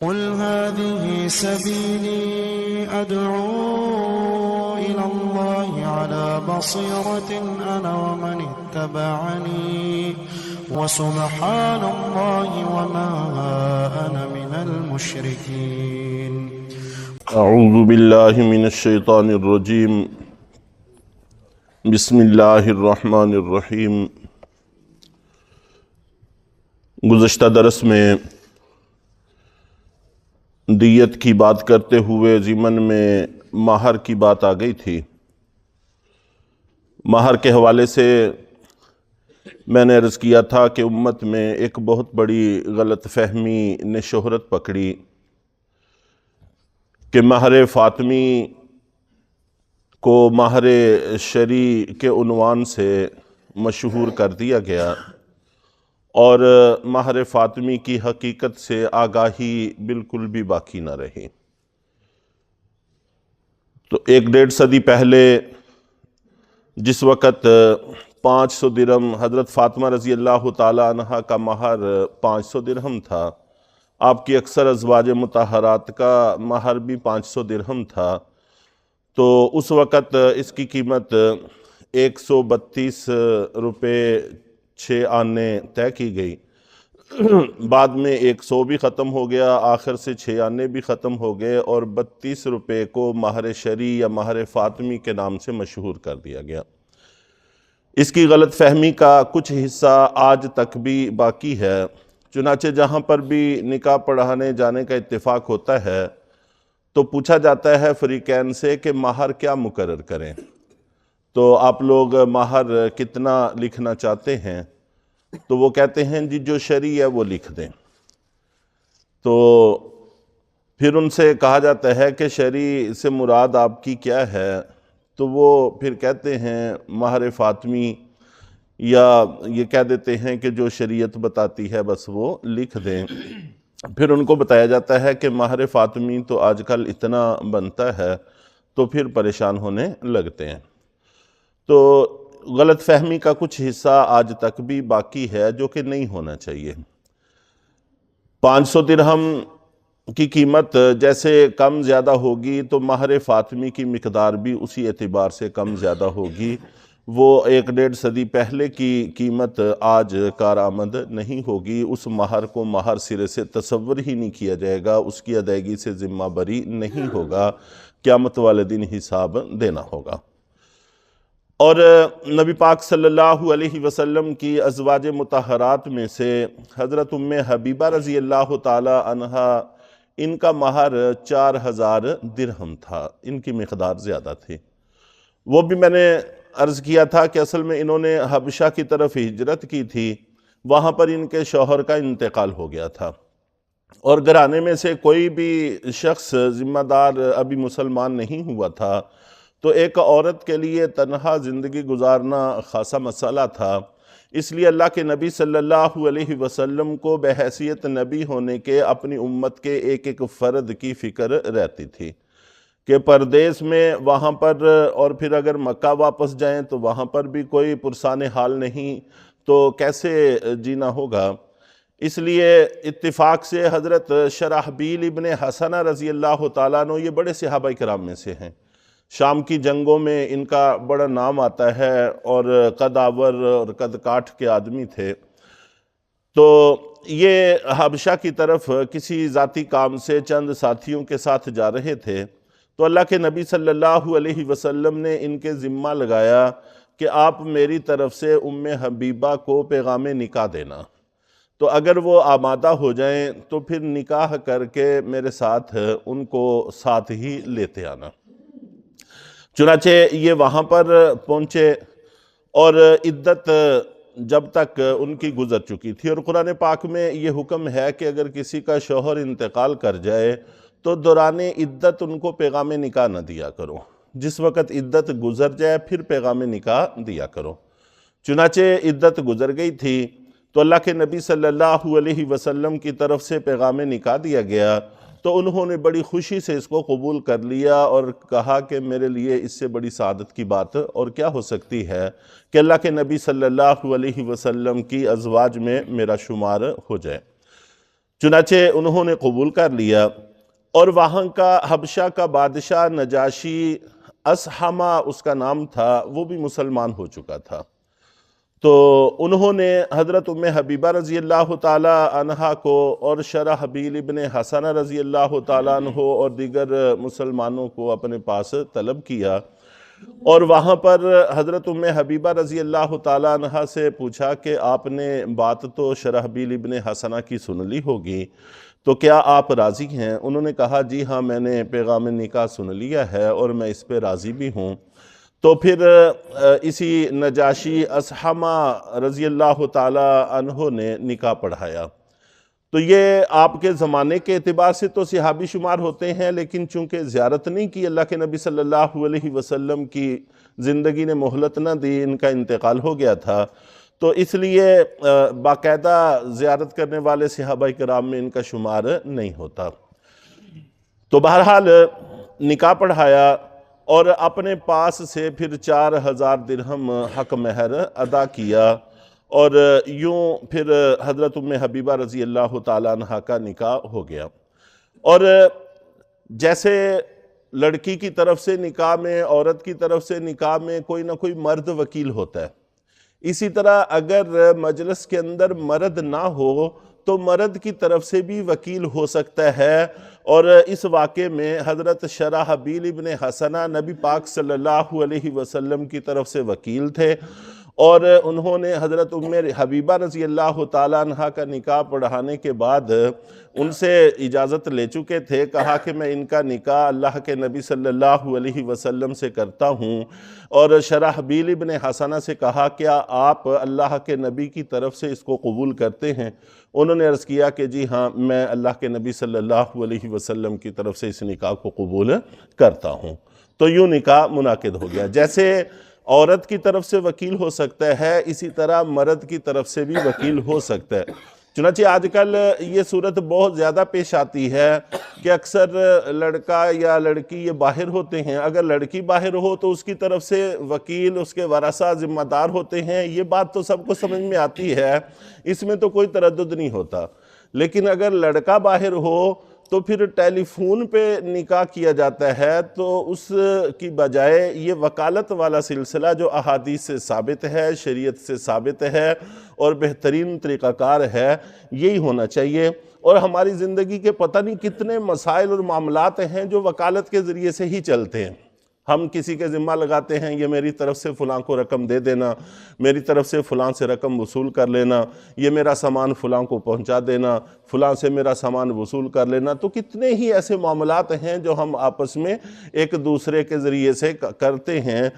قل هذه سبيلي أدعو إلى الله على بصيرة أنا ومن اتبعني وسبحان الله وما أنا من المشركين. اعوذ باللہ من الشیطان الرجیم بسم اللہ الرحمن الرحیم۔ گزشتہ درس میں دیت کی بات کرتے ہوئے ضمن میں مہر کی بات آ گئی تھی۔ مہر کے حوالے سے میں نے عرض کیا تھا کہ امت میں ایک بہت بڑی غلط فہمی نے شہرت پکڑی کہ مہر فاطمی کو مہر شرعی کے عنوان سے مشہور کر دیا گیا اور مہر فاطمی کی حقیقت سے آگاہی بالکل بھی باقی نہ رہی۔ تو 1.5 صدی پہلے جس وقت 500 درہم حضرت فاطمہ رضی اللہ تعالی عنہ کا مہر 500 درہم تھا، آپ کی اکثر ازواج مطہرات کا مہر بھی 500 درہم تھا، تو اس وقت اس کی قیمت 132 روپے 6 آنے طے کی گئی۔ بعد میں 100 بھی ختم ہو گیا، آخر سے 6 آنے بھی ختم ہو گئے اور 32 روپے کو مہر شرعی یا مہر فاطمی کے نام سے مشہور کر دیا گیا۔ اس کی غلط فہمی کا کچھ حصہ آج تک بھی باقی ہے، چنانچہ جہاں پر بھی نکاح پڑھانے جانے کا اتفاق ہوتا ہے تو پوچھا جاتا ہے فریقین سے کہ مہر کیا مقرر کریں، تو آپ لوگ مہر کتنا لکھنا چاہتے ہیں؟ تو وہ کہتے ہیں جی جو شرعی ہے وہ لکھ دیں۔ تو پھر ان سے کہا جاتا ہے کہ شرعی سے مراد آپ کی کیا ہے؟ تو وہ پھر کہتے ہیں مہر فاطمی، یا یہ کہہ دیتے ہیں کہ جو شریعت بتاتی ہے بس وہ لکھ دیں۔ پھر ان کو بتایا جاتا ہے کہ مہر فاطمی تو آج کل اتنا بنتا ہے، تو پھر پریشان ہونے لگتے ہیں۔ تو غلط فہمی کا کچھ حصہ آج تک بھی باقی ہے جو کہ نہیں ہونا چاہیے۔ 500 درہم کی قیمت جیسے کم زیادہ ہوگی تو مہر فاطمی کی مقدار بھی اسی اعتبار سے کم زیادہ ہوگی۔ وہ 1.5 صدی پہلے کی قیمت آج کارآمد نہیں ہوگی، اس مہر کو مہر سرے سے تصور ہی نہیں کیا جائے گا، اس کی ادائیگی سے ذمہ بری نہیں ہوگا، قیامت والے دن حساب دینا ہوگا۔ اور نبی پاک صلی اللہ علیہ وسلم کی ازواج مطہرات میں سے حضرت ام حبیبہ رضی اللہ تعالی عنہ، ان کا مہر 4000 درہم تھا، ان کی مقدار زیادہ تھی۔ وہ بھی میں نے عرض کیا تھا کہ اصل میں انہوں نے حبشہ کی طرف ہجرت کی تھی، وہاں پر ان کے شوہر کا انتقال ہو گیا تھا، اور گھرانے میں سے کوئی بھی شخص ذمہ دار ابھی مسلمان نہیں ہوا تھا، تو ایک عورت کے لیے تنہا زندگی گزارنا خاصا مسئلہ تھا۔ اس لیے اللہ کے نبی صلی اللہ علیہ وسلم کو بحیثیت نبی ہونے کے اپنی امت کے ایک ایک فرد کی فکر رہتی تھی کہ پردیس میں وہاں پر، اور پھر اگر مکہ واپس جائیں تو وہاں پر بھی کوئی پرسان حال نہیں، تو کیسے جینا ہوگا؟ اس لیے اتفاق سے حضرت شرحبیل ابن حسنہ رضی اللہ تعالیٰ عنہ، یہ بڑے صحابہ کرام میں سے ہیں، شام کی جنگوں میں ان کا بڑا نام آتا ہے، اور قد آور اور قد کاٹھ کے آدمی تھے۔ تو یہ حبشہ کی طرف کسی ذاتی کام سے چند ساتھیوں کے ساتھ جا رہے تھے، تو اللہ کے نبی صلی اللہ علیہ وسلم نے ان کے ذمہ لگایا کہ آپ میری طرف سے ام حبیبہ کو پیغام نکاح دینا، تو اگر وہ آمادہ ہو جائیں تو پھر نکاح کر کے میرے ساتھ ان کو ساتھ ہی لیتے آنا۔ چنانچہ یہ وہاں پر پہنچے، اور عدت جب تک ان کی گزر چکی تھی، اور قرآن پاک میں یہ حکم ہے کہ اگر کسی کا شوہر انتقال کر جائے تو دوران عدت ان کو پیغام نکاح نہ دیا کرو، جس وقت عدت گزر جائے پھر پیغام نکاح دیا کرو۔ چنانچہ عدت گزر گئی تھی تو اللہ کے نبی صلی اللہ علیہ وسلم کی طرف سے پیغام نکاح دیا گیا، تو انہوں نے بڑی خوشی سے اس کو قبول کر لیا اور کہا کہ میرے لیے اس سے بڑی سعادت کی بات اور کیا ہو سکتی ہے کہ اللہ کے نبی صلی اللہ علیہ وسلم کی ازواج میں میرا شمار ہو جائے۔ چنانچہ انہوں نے قبول کر لیا، اور وہاں کا حبشہ کا بادشاہ نجاشی، اسحمہ اس کا نام تھا، وہ بھی مسلمان ہو چکا تھا۔ تو انہوں نے حضرت ام حبیبہ رضی اللہ تعالی عنہ کو اور شرحبیل ابن حسنہ رضی اللہ تعالیٰ عنہ اور دیگر مسلمانوں کو اپنے پاس طلب کیا، اور وہاں پر حضرت ام حبیبہ رضی اللہ تعالیٰ عنہ سے پوچھا کہ آپ نے بات تو شرحبیل ابن حسنہ کی سن لی ہوگی، تو کیا آپ راضی ہیں؟ انہوں نے کہا جی ہاں، میں نے پیغام نکاح سن لیا ہے اور میں اس پہ راضی بھی ہوں۔ تو پھر اسی نجاشی اسحمہ رضی اللہ تعالی عنہ نے نکاح پڑھایا۔ تو یہ آپ کے زمانے کے اعتبار سے تو صحابی شمار ہوتے ہیں، لیکن چونکہ زیارت نہیں کی اللہ کے نبی صلی اللہ علیہ وسلم کی، زندگی نے مہلت نہ دی، ان کا انتقال ہو گیا تھا، تو اس لیے باقاعدہ زیارت کرنے والے صحابہ کرام میں ان کا شمار نہیں ہوتا۔ تو بہرحال نکاح پڑھایا، اور اپنے پاس سے پھر 4000 درہم حق مہر ادا کیا، اور یوں پھر حضرت ام حبیبہ رضی اللہ تعالیٰ عنہ کا نکاح ہو گیا۔ اور جیسے لڑکی کی طرف سے نکاح میں، عورت کی طرف سے نکاح میں کوئی نہ کوئی مرد وکیل ہوتا ہے، اسی طرح اگر مجلس کے اندر مرد نہ ہو تو مرد کی طرف سے بھی وکیل ہو سکتا ہے۔ اور اس واقعے میں حضرت شرحبیل ابن حسنہ نبی پاک صلی اللہ علیہ وسلم کی طرف سے وکیل تھے، اور انہوں نے حضرت ام حبیبہ رضی اللہ تعالیٰ عنہ کا نکاح پڑھانے کے بعد ان سے اجازت لے چکے تھے، کہا کہ میں ان کا نکاح اللہ کے نبی صلی اللہ علیہ وسلم سے کرتا ہوں، اور شرحبیل ابن حسنہ سے کہا کیا آپ اللہ کے نبی کی طرف سے اس کو قبول کرتے ہیں؟ انہوں نے عرض کیا کہ جی ہاں، میں اللہ کے نبی صلی اللہ علیہ وسلم کی طرف سے اس نکاح کو قبول کرتا ہوں۔ تو یوں نکاح منعقد ہو گیا۔ جیسے عورت کی طرف سے وکیل ہو سکتا ہے، اسی طرح مرد کی طرف سے بھی وکیل ہو سکتا ہے۔ چنانچہ آج کل یہ صورت بہت زیادہ پیش آتی ہے کہ اکثر لڑکا یا لڑکی یہ باہر ہوتے ہیں، اگر لڑکی باہر ہو تو اس کی طرف سے وکیل، اس کے ورثہ ذمہ دار ہوتے ہیں، یہ بات تو سب کو سمجھ میں آتی ہے، اس میں تو کوئی تردد نہیں ہوتا۔ لیکن اگر لڑکا باہر ہو تو پھر ٹیلی فون پہ نکاح کیا جاتا ہے، تو اس کی بجائے یہ وکالت والا سلسلہ جو احادیث سے ثابت ہے، شریعت سے ثابت ہے اور بہترین طریقہ کار ہے، یہی ہونا چاہیے۔ اور ہماری زندگی کے پتہ نہیں کتنے مسائل اور معاملات ہیں جو وکالت کے ذریعے سے ہی چلتے ہیں۔ ہم کسی کے ذمہ لگاتے ہیں یہ میری طرف سے فلاں کو رقم دے دینا، میری طرف سے فلاں سے رقم وصول کر لینا، یہ میرا سامان فلاں کو پہنچا دینا، فلاں سے میرا سامان وصول کر لینا۔ تو کتنے ہی ایسے معاملات ہیں جو ہم آپس میں ایک دوسرے کے ذریعے سے کرتے ہیں۔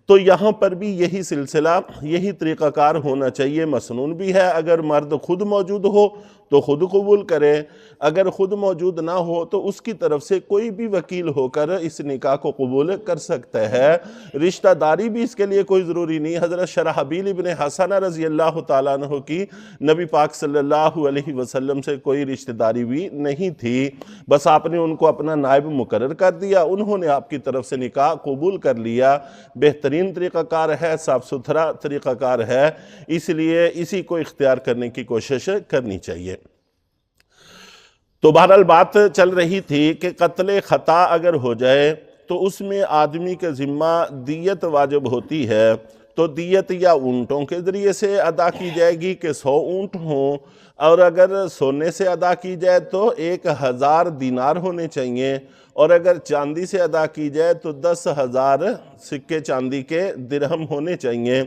تو یہاں پر بھی یہی سلسلہ، یہی طریقہ کار ہونا چاہیے۔ مسنون بھی ہے، اگر مرد خود موجود ہو تو خود قبول کرے، اگر خود موجود نہ ہو تو اس کی طرف سے کوئی بھی وکیل ہو کر اس نکاح کو قبول کر سکتا ہے۔ رشتہ داری بھی اس کے لیے کوئی ضروری نہیں۔ حضرت شرحبیل ابن حسنہ رضی اللہ تعالیٰ عنہ کی نبی پاک صلی اللہ علیہ وسلم سے کوئی رشتہ داری بھی نہیں تھی، بس آپ نے ان کو اپنا نائب مقرر کر دیا، انہوں نے آپ کی طرف سے نکاح قبول کر لیا۔ بہترین طریقہ کار ہے، صاف ستھرا طریقہ کار ہے، اس لیے اسی کو اختیار کرنے کی کوشش کرنی چاہیے۔ تو بہرحال بات چل رہی تھی کہ قتل خطا اگر ہو جائے تو اس میں آدمی کے ذمہ دیت واجب ہوتی ہے، تو دیت یا اونٹوں کے ذریعے سے ادا کی جائے گی کہ 100 اونٹ ہوں، اور اگر سونے سے ادا کی جائے تو 1000 دینار ہونے چاہیے، اور اگر چاندی سے ادا کی جائے تو 10,000 سکے چاندی کے درہم ہونے چاہیے،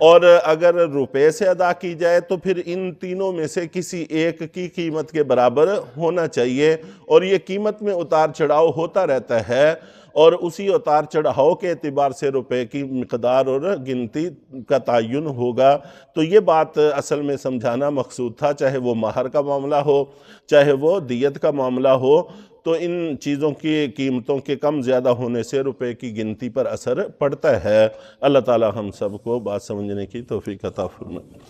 اور اگر روپے سے ادا کی جائے تو پھر ان تینوں میں سے کسی ایک کی قیمت کے برابر ہونا چاہیے۔ اور یہ قیمت میں اتار چڑھاؤ ہوتا رہتا ہے، اور اسی اتار چڑھاؤ کے اعتبار سے روپے کی مقدار اور گنتی کا تعین ہوگا۔ تو یہ بات اصل میں سمجھانا مقصود تھا، چاہے وہ مہر کا معاملہ ہو، چاہے وہ دیت کا معاملہ ہو، تو ان چیزوں کی قیمتوں کے کم زیادہ ہونے سے روپے کی گنتی پر اثر پڑتا ہے۔ اللہ تعالی ہم سب کو بات سمجھنے کی توفیق عطا فرمائے۔